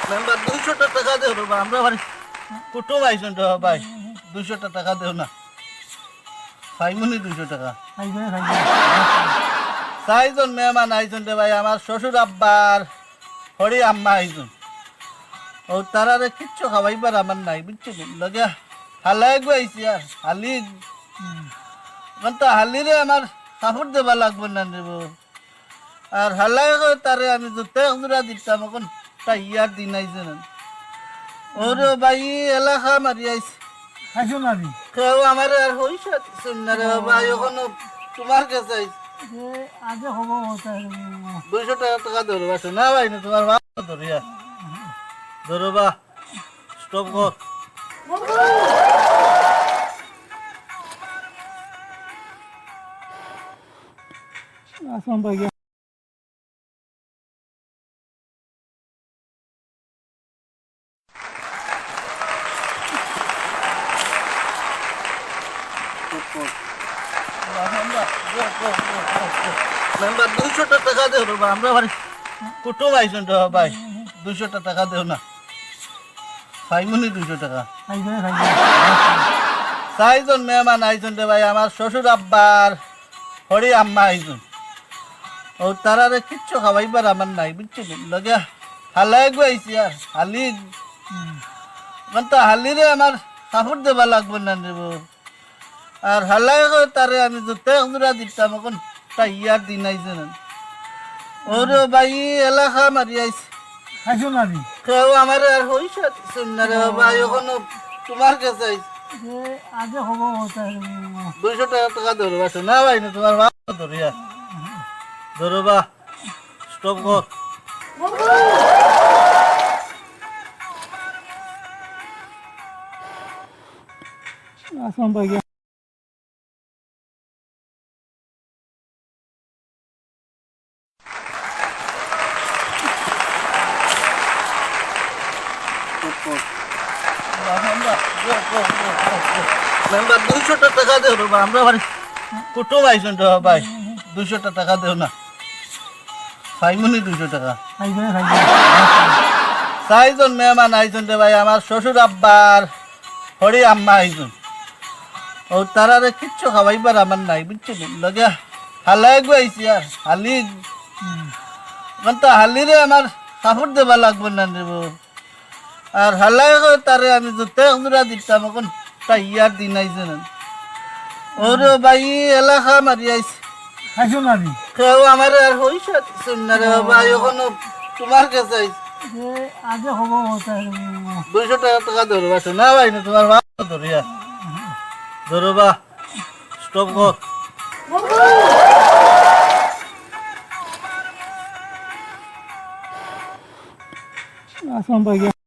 member 200 টাকা দেও বা আমরা বাড়ি কুটুম আইছেন তো ভাই 200 টাকা দেও না ফাইমুনি 200 টাকা চাইজন মেহমান আইছেন রে ভাই আমার শ্বশুর আব্বার হরি আম্মা আইছেন ও তারারে কিচ্ছু খাওয়াইবার আমার নাই বুঝছো লগে হালাই আইছি আর হালি হালিরে আমার কাপড় দেবা লাগবে না দেব আর হালাই তারে আমি জুতে জোড়া দিতাম এখন তাই ইয়ার দিন আইছে না ওরে ভাই এলাকা মারি আইছে কেউ আমার আর হইছে না রে ভাই ওখানে তোমার কাছে আইছে আগে হবো 200 টাকা ধরো বাসো না ভাই না তোমার বাপ ধরিয়া ধরো বা স্টপ কর আসমান ভাই মেম্বার 200 টাকা দেও বা আমরা বাড়ি কুটুম আইছেন তো ভাই 200 টাকা দেও না ফাইমুনি 200 টাকা চাইজন মেহমান আইছেন রে ভাই আমার শ্বশুর আব্বার হরি আম্মা আইছেন ও তারারে কিচ্ছু খাওয়াইবার আমার নাই বুঝছো লগে হালাই আইছি আর হালি হালিরে আমার কাপড় দেবা লাগবে না দেব আর হালাই তারে আমি জুতে জোড়া দিতাম এখন তাই ইয়ার দিন আইছে না ওরে ভাই এলাকা মারি আইছে কেউ আমার আর হইছে না রে ভাই ওখানে তোমার কাছে আইছে আগে হবো 200 টাকা ধরো বাসো না ভাই না তোমার বাপ ধরিয়া ধরো বা স্টপ কর আসমান ভাই মেম্বার 200 টাকা দেও বা আমরা বাড়ি কুটুম আইছেন তো ভাই 200 টাকা দেও না ফাইমুনি 200 টাকা চাইজন মেহমান আইছেন রে ভাই আমার শ্বশুর আব্বার হরি আম্মা আইছেন ও তারারে কিচ্ছু খাওয়াইবার আমার নাই বুঝছো লগে হালাই আইছি আর হালি হালিরে আমার কাপড় দেবা লাগবে না দেব আর হালাই তারে আমি জুতে জোড়া দিতাম এখন তাই ইয়ার দিন আইছে না ওরে ভাই এলাকা মারি আইছে কেউ আমার আর হইছে না রে ভাই ওখানে তোমার কাছে আইছে আগে হবো 200 টাকা ধরো বাসো না ভাই না তোমার বাপ ধরিয়া ধরো বা স্টপ কর আসমান ভাই